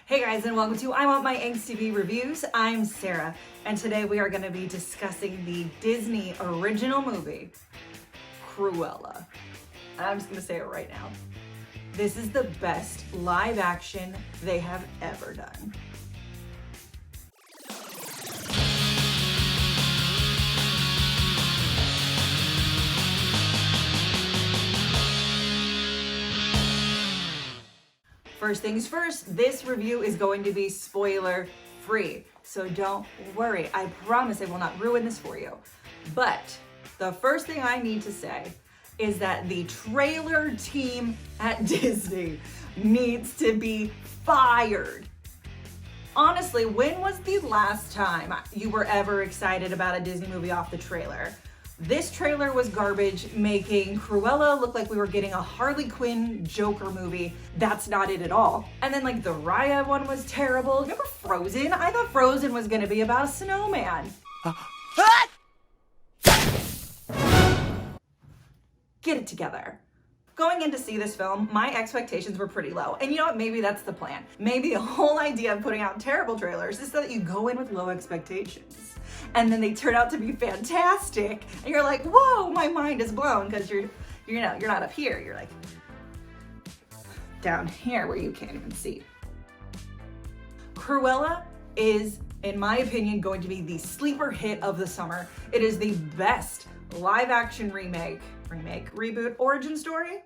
Hey guys, and welcome to I Want My Angst TV Reviews. I'm Sarah, and today we are going to be discussing the Disney original movie, Cruella. And I'm just going to say it right now. This is the best live action they have ever done. First things first, this review is going to be spoiler free, so don't worry. I promise I will not ruin this for you. But the first thing I need to say is that the trailer team at Disney needs to be fired. Honestly, when was the last time you were ever excited about a Disney movie off the trailer? This trailer was garbage, making Cruella look like we were getting a Harley Quinn Joker movie. That's not it at all. And then like the Raya one was terrible. Remember Frozen? I thought Frozen was gonna be about a snowman. Get it together. Going in to see this film, my expectations were pretty low. And you know what? Maybe that's the plan. Maybe the whole idea of putting out terrible trailers is so that you go in with low expectations. And then they turn out to be fantastic. And you're like, whoa, my mind is blown, because you're not up here. You're like down here where you can't even see. Cruella is, in my opinion, going to be the sleeper hit of the summer. It is the best live action reboot, origin story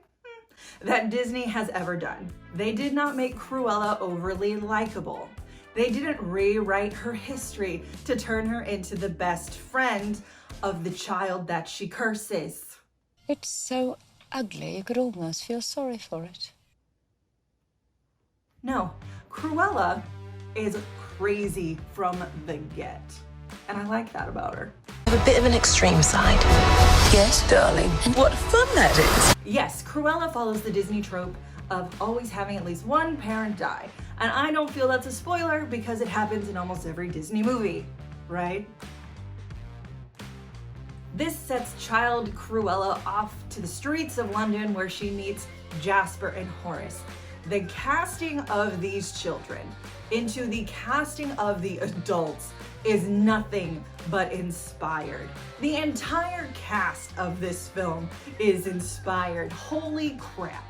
that Disney has ever done. They did not make Cruella overly likable. They didn't rewrite her history to turn her into the best friend of the child that she curses. It's so ugly, you could almost feel sorry for it. No, Cruella is crazy from the get. And I like that about her. I have a bit of an extreme side. Yes, darling. And what fun that is. Yes, Cruella follows the Disney trope of always having at least one parent die. And I don't feel that's a spoiler because it happens in almost every Disney movie, right? This sets child Cruella off to the streets of London where she meets Jasper and Horace. The casting of these children into the casting of the adults is nothing but inspired. The entire cast of this film is inspired. Holy crap.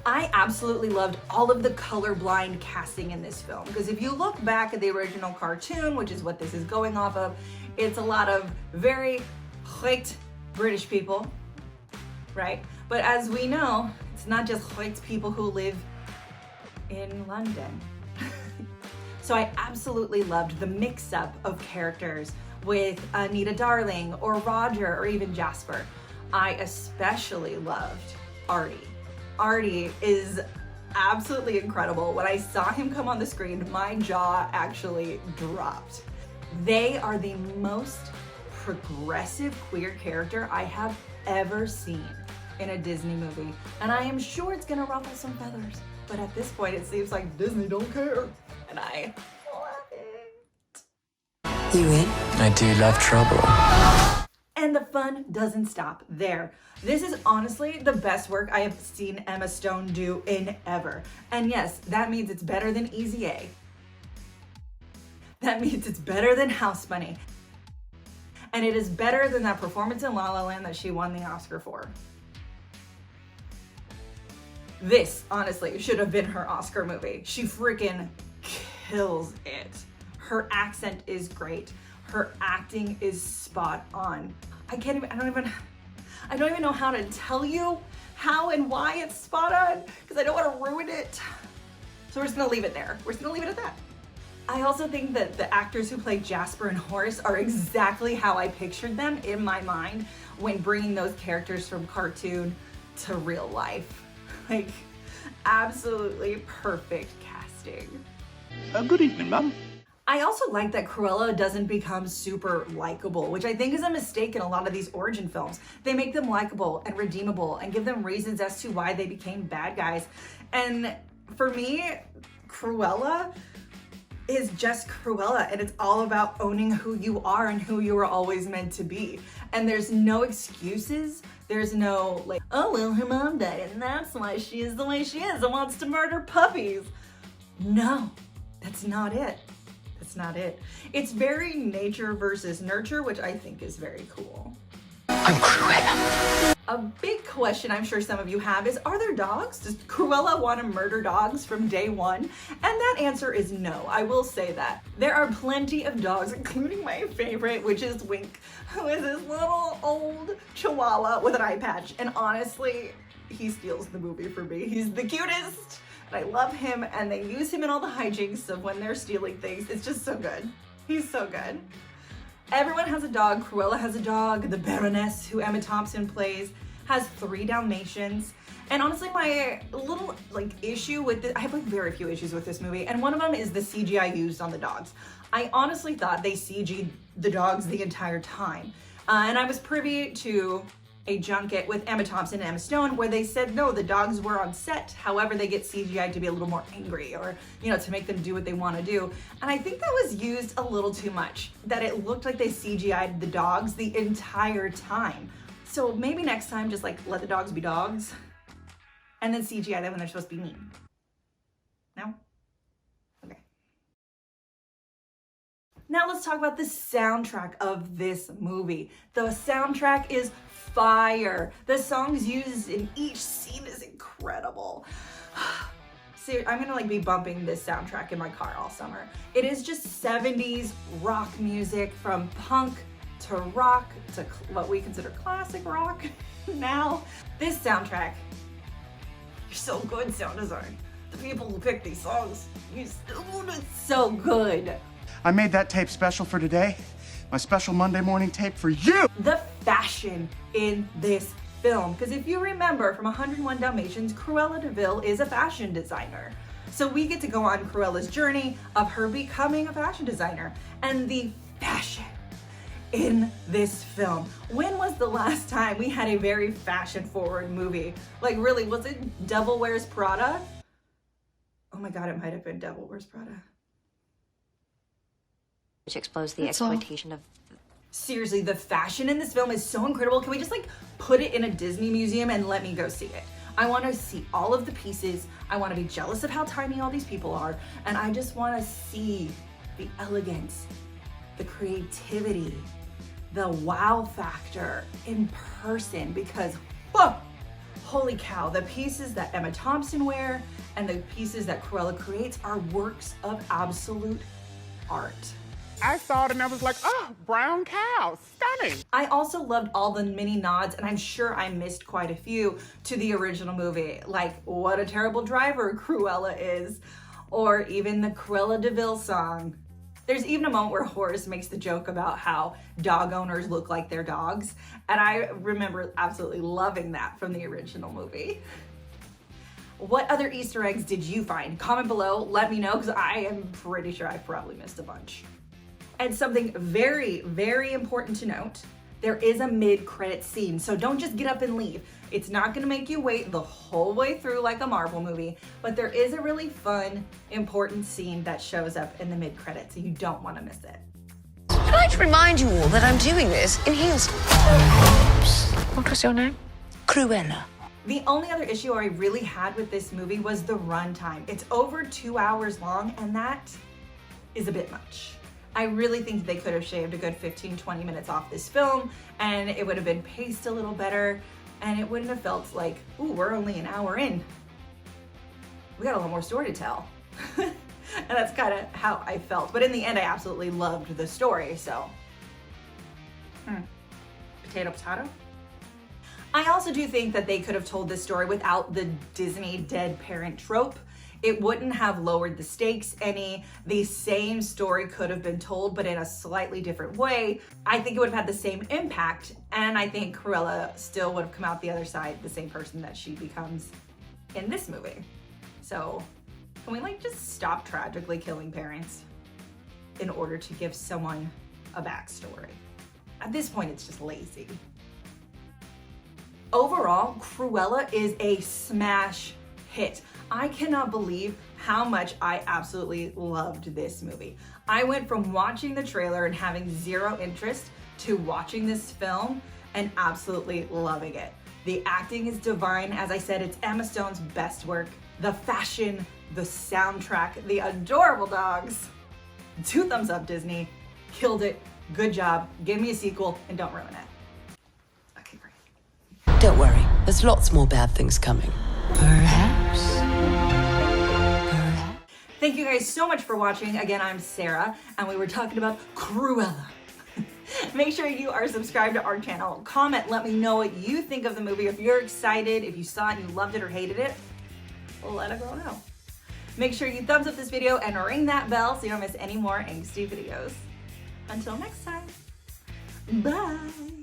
I absolutely loved all of the colorblind casting in this film, because if you look back at the original cartoon, which is what this is going off of, it's a lot of very white British people, right? But as we know, it's not just white people who live in London. So I absolutely loved the mix-up of characters with Anita Darling or Roger or even Jasper. I especially loved Artie. Artie is absolutely incredible. When I saw him come on the screen, my jaw actually dropped. They are the most progressive queer character I have ever seen in a Disney movie. And I am sure it's gonna ruffle some feathers. But at this point, it seems like Disney don't care. And I love it. You in? I do love trouble. And the fun doesn't stop there. This is honestly the best work I have seen Emma Stone do in ever. And yes, that means it's better than Easy A. That means it's better than House Bunny. And it is better than that performance in La La Land that she won the Oscar for. This, honestly, should have been her Oscar movie. She freaking kills it. Her accent is great. Her acting is spot on. I don't even know how to tell you how and why it's spot on, because I don't want to ruin it. So we're just gonna leave it there. We're just gonna leave it at that. I also think that the actors who play Jasper and Horace are exactly how I pictured them in my mind when bringing those characters from cartoon to real life. Like, absolutely perfect casting. Good evening, Mum. I also like that Cruella doesn't become super likable, which I think is a mistake in a lot of these origin films. They make them likable and redeemable and give them reasons as to why they became bad guys. And for me, Cruella is just Cruella, and it's all about owning who you are and who you were always meant to be. And there's no excuses. There's no like, oh, well, her mom died and that's why she is the way she is and wants to murder puppies. No, That's not it. That's not it. It's very nature versus nurture, which I think is very cool. I'm Cruella. A big question I'm sure some of you have is, are there dogs? Does Cruella want to murder dogs from day one? And that answer is no, I will say that. There are plenty of dogs, including my favorite, which is Wink, who is this little old chihuahua with an eye patch. And honestly, he steals the movie for me. He's the cutest, and I love him, and they use him in all the hijinks of when they're stealing things. It's just so good. He's so good. Everyone has a dog. Cruella has a dog. The Baroness, who Emma Thompson plays, has 3 Dalmatians. And honestly, my little issue with this, I have very few issues with this movie, and one of them is the CGI used on the dogs. I honestly thought they CG'd the dogs the entire time. And I was privy to a junket with Emma Thompson and Emma Stone where they said, no, the dogs were on set. However, they get CGI'd to be a little more angry or, to make them do what they want to do. And I think that was used a little too much, that it looked like they CGI'd the dogs the entire time. So maybe next time, just let the dogs be dogs and then CGI them when they're supposed to be mean. No? Okay. Now let's talk about the soundtrack of this movie. The soundtrack is fire. The songs used in each scene is incredible. See, I'm gonna be bumping this soundtrack in my car all summer. It is just 70s rock music, from punk to rock to what we consider classic rock now. This soundtrack, you're so good, sound design. The people who pick these songs, it's so good. I made that tape special for today. My special Monday morning tape for you! The fashion in this film, because if you remember from 101 Dalmatians, Cruella de Vil is a fashion designer. So we get to go on Cruella's journey of her becoming a fashion designer, and the fashion in this film. When was the last time we had a very fashion-forward movie? Really, was it Devil Wears Prada? Oh my God, it might have been Devil Wears Prada. Which exposed the exploitation of... Seriously, the fashion in this film is so incredible. Can we just put it in a Disney museum and let me go see it? I want to see all of the pieces. I want to be jealous of how tiny all these people are. And I just want to see the elegance, the creativity, the wow factor in person, because whoa, holy cow, the pieces that Emma Thompson wear and the pieces that Cruella creates are works of absolute art. I saw it and I was like, oh, brown cow, stunning. I also loved all the mini nods, and I'm sure I missed quite a few, to the original movie. What a terrible driver Cruella is, or even the Cruella de Vil song. There's even a moment where Horace makes the joke about how dog owners look like their dogs, and I remember absolutely loving that from the original movie. What other Easter eggs did you find? Comment below, let me know, because I am pretty sure I probably missed a bunch. And something very, very important to note, there is a mid-credit scene, so don't just get up and leave. It's not gonna make you wait the whole way through like a Marvel movie, but there is a really fun, important scene that shows up in the mid-credits, so you don't wanna miss it. I'd like to remind you all that I'm doing this in heels. What was your name? Cruella. The only other issue I really had with this movie was the runtime. It's over 2 hours long, and that is a bit much. I really think they could have shaved a good 15-20 minutes off this film, and it would have been paced a little better, and it wouldn't have felt like, ooh, we're only an hour in. We got a lot more story to tell. And that's kind of how I felt. But in the end, I absolutely loved the story, so. Potato, potato. I also do think that they could have told this story without the Disney dead parent trope. It wouldn't have lowered the stakes any. The same story could have been told, but in a slightly different way. I think it would have had the same impact, and I think Cruella still would have come out the other side the same person that she becomes in this movie. So, can we just stop tragically killing parents in order to give someone a backstory? At this point, it's just lazy. Overall, Cruella is a smash hit. I cannot believe how much I absolutely loved this movie. I went from watching the trailer and having zero interest to watching this film and absolutely loving it. The acting is divine. As I said, it's Emma Stone's best work. The fashion, the soundtrack, the adorable dogs. 2 thumbs up, Disney. Killed it. Good job. Give me a sequel and don't ruin it. Okay, great. Don't worry, there's lots more bad things coming. Perhaps. Thank you guys so much for watching. Again, I'm Sarah, and we were talking about Cruella. Make sure you are subscribed to our channel. Comment, let me know what you think of the movie. If you're excited, if you saw it and you loved it or hated it, let a girl know. Make sure you thumbs up this video and ring that bell so you don't miss any more angsty videos. Until next time, bye.